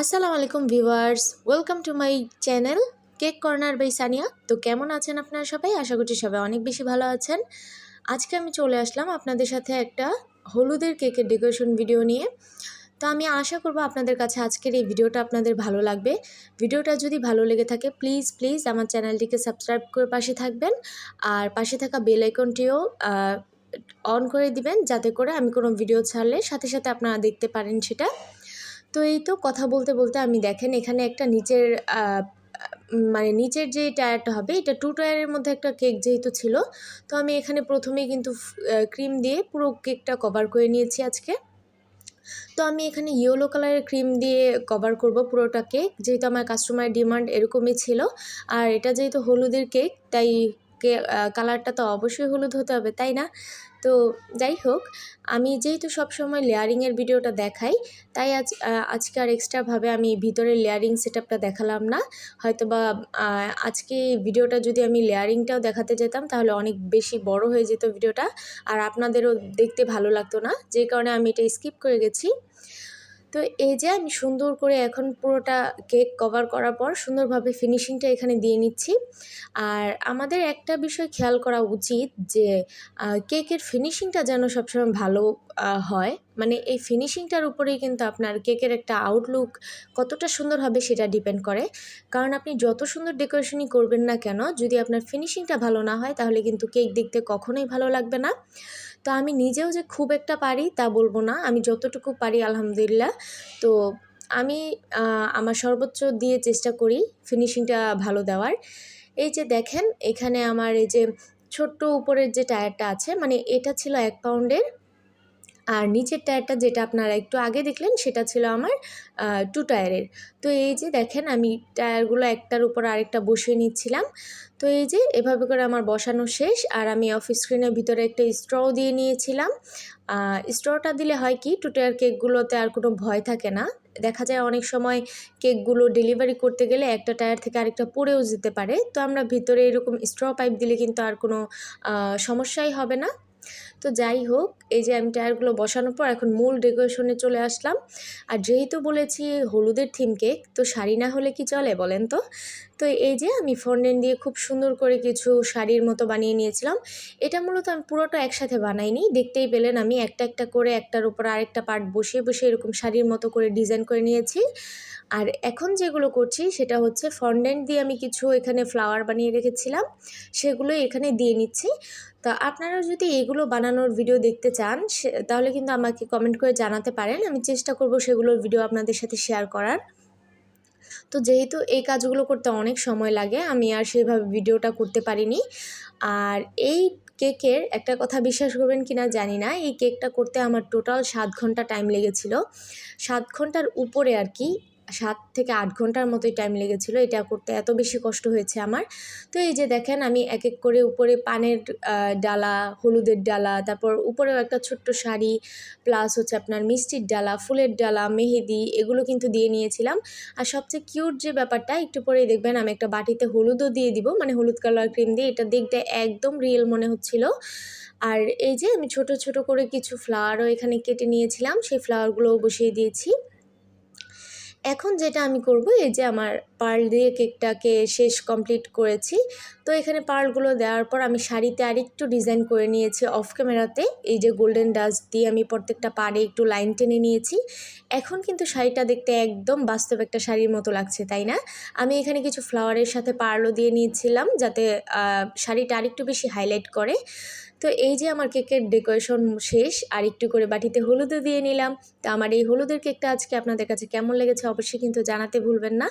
আসসালামু আলাইকুম viewers, welcome to my channel cake corner by Sania. তো কেমন আছেন আপনারা সবাই? আশা করছি সবাই অনেক বেশি ভালো আছেন। আজকে আমি চলে আসলাম আপনাদের সাথে একটা হলুদের কেকের ডেকোরেশন ভিডিও নিয়ে। তো আমি আশা করব আপনাদের কাছে আজকের এই ভিডিওটা আপনাদের ভালো লাগবে। ভিডিওটা যদি ভালো লেগে থাকে প্লিজ প্লিজ আমার চ্যানেলটিকে সাবস্ক্রাইব করে পাশে থাকবেন, আর পাশে থাকা বেল আইকনটিও অন করে দিবেন, যাতে করে আমি কোনো ভিডিও ছাড়লে সাথে সাথে আপনারা দেখতে পারেন সেটা। তো এই তো কথা বলতে বলতে আমি দেখেন এখানে একটা নিচের মানে নিচের যে টায়ারটা হবে এটা 2 টায়ারের মধ্যে একটা কেক যেহেতু ছিল, তো আমি এখানে প্রথমেই কিন্তু ক্রিম দিয়ে পুরো কেকটা কভার করে নিয়েছি আজকে। তো আমি এখানে ইয়েলো কালারের ক্রিম দিয়ে কভার করব পুরোটা কেক, যেহেতু আমার কাস্টমারের ডিমান্ড এরকমই ছিল। আর এটা যেহেতু হলুদের কেক, তাই কালারটা তো অবশ্যই হলুদ হতে হবে, তাই না? তো যাই হোক, আমি যেহেতু সবসময় লেয়ারিংয়ের ভিডিওটা দেখাই, তাই আজকে আর এক্সট্রাভাবে আমি ভিতরের লেয়ারিং সেটআপটা দেখালাম না। হয়তোবা আজকে ভিডিওটা যদি আমি লেয়ারিংটাও দেখাতে যেতাম তাহলে অনেক বেশি বড় হয়ে যেত ভিডিওটা, আর আপনাদেরও দেখতে ভালো লাগতো না, যে কারণে আমি এটা স্কিপ করে গেছি। তো এই যে আমি সুন্দর করে এখন পুরোটা কেক কভার করার পর সুন্দরভাবে ফিনিশিংটা এখানে দিয়ে নিচ্ছি। আর আমাদের একটা বিষয় খেয়াল করা উচিত যে কেকের ফিনিশিংটা যেন সবসময় ভালো হয়। মানে এই ফিনিশিংটার উপরেই কিন্তু আপনার কেকের একটা আউটলুক কতটা সুন্দর হবে সেটা ডিপেন্ড করে। কারণ আপনি যত সুন্দর ডেকোরেশনই করবেন না কেন, যদি আপনার ফিনিশিংটা ভালো না হয় তাহলে কিন্তু কেক দেখতে কখনোই ভালো লাগবে না। তো আমি নিজেও যে খুব একটা পারি তা বলবো না, আমি যতটুকু পারি আলহামদুলিল্লাহ। তো আমি আমার সর্বোচ্চ দিয়ে চেষ্টা করি ফিনিশিংটা ভালো দেওয়ার। এই যে দেখেন এখানে আমার এই যে ছোট্ট উপরের যে টায়ারটা আছে, মানে এটা ছিল 1 পাউন্ডের, আর নিচের টায়ারটা যেটা আপনারা একটু আগে দেখলেন সেটা ছিল আমার 2 টায়ারের। তো এই যে দেখেন আমি টায়ারগুলো একটার উপর আরেকটা বসিয়ে নিচ্ছিলাম। তো এই যে এভাবে করে আমার বসানো শেষ, আর আমি অফিস স্ক্রিনের ভিতরে একটা স্ট্র দিয়ে নিয়েছিলাম। স্ট্রটা দিলে হয় কি, 2 টায়ার কেকগুলোতে আর কোনো ভয় থাকে না। দেখা যায় অনেক সময় কেকগুলো ডেলিভারি করতে গেলে একটা টায়ার থেকে আরেকটা পড়েও যেতে পারে। তো আমরা ভিতরে এরকম স্ট্র পাইপ দিলে কিন্তু আর কোনো সমস্যাই হবে না। তো যাই হোক, এই যে আমি টায়ারগুলো বসানোর পর এখন মূল ডেকোরেশনে চলে আসলাম। আর যেহেতু বলেছি হলুদের থিম কেক, তো শাড়ি না হলে কি চলে বলেন তো? তো এই যে আমি ফন্ডেন্ট দিয়ে খুব সুন্দর করে কিছু শাড়ির মতো বানিয়ে নিয়েছিলাম। এটা মূলত আমি পুরোটা একসাথে বানাইনি, দেখতেই পেলেন আমি একটা একটা করে একটার উপর আরেকটা পার্ট বসিয়ে বসিয়ে এরকম শাড়ির মতো করে ডিজাইন করে নিয়েছি। আর এখন যেগুলো করছি সেটা হচ্ছে ফন্ডেন্ট দিয়ে আমি কিছু এখানে ফ্লাওয়ার বানিয়ে রেখেছিলাম, সেগুলো এখানে দিয়ে নিচ্ছি। তো আপনারা যদি এগুলো বানানোর ভিডিও দেখতে চান তাহলে কিন্তু আমাকে কমেন্ট করে জানাতে পারেন, আমি চেষ্টা করব সেগুলোর ভিডিও আপনাদের সাথে শেয়ার করার। তো যেহেতু এই কাজগুলো করতে অনেক সময় লাগে, আমি আর সেভাবে ভিডিওটা করতে পারিনি। আর এই কেকের একটা কথা বিশ্বাস করবেন কিনা জানি না, এই কেকটা করতে আমার টোটাল 7 ঘন্টা টাইম লেগেছিল। 7 ঘন্টার উপরে আর কি, 7 থেকে 8 ঘন্টার মতোই টাইম লেগেছিল এটা করতে, এত বেশি কষ্ট হয়েছে আমার। তো এই যে দেখেন আমি এক এক করে উপরে পানের ডালা, হলুদের ডালা, তারপর উপরেও একটা ছোট্ট শাড়ি, প্লাস হচ্ছে আপনার মিষ্টির ডালা, ফুলের ডালা, মেহেদি, এগুলো কিন্তু দিয়ে নিয়েছিলাম। আর সবচেয়ে কিউট যে ব্যাপারটা, একটু পরেই দেখবেন আমি একটা বাটিতে হলুদও দিয়ে দিব, মানে হলুদ কালার ক্রিম দিয়ে, এটা দেখতে একদম রিয়েল মনে হচ্ছিল। আর এই যে আমি ছোট ছোট করে কিছু ফ্লাওয়ারও এখানে কেটে নিয়েছিলাম, সেই ফ্লাওয়ারগুলোও বসিয়ে দিয়েছি। এখন যেটা আমি করব, এই যে আমার পার্ল দিয়ে কেকটাকে শেষ কমপ্লিট করেছি। তো এখানে পার্লগুলো দেওয়ার পর আমি শাড়িতে আরেকটু ডিজাইন করে নিয়েছি অফ ক্যামেরাতে। এই যে গোল্ডেন ডাস্ট দিয়ে আমি প্রত্যেকটা পাড়ে একটু লাইন টেনে নিয়েছি। এখন কিন্তু শাড়িটা দেখতে একদম বাস্তব একটা শাড়ির মতো লাগছে, তাই না? আমি এখানে কিছু ফ্লাওয়ারের সাথে পার্লও দিয়ে নিয়েছিলাম, যাতে শাড়িটা আরেকটু বেশি হাইলাইট করে। তো এই যে আমার কেকের ডেকোরেশন শেষ, আর একটু করে বাটিতে হলুদও দিয়ে নিলাম। তো আমার এই হলুদের কেকটা আজকে আপনাদের কাছে কেমন লেগেছে অবশ্যই কিন্তু জানাতে ভুলবেন না।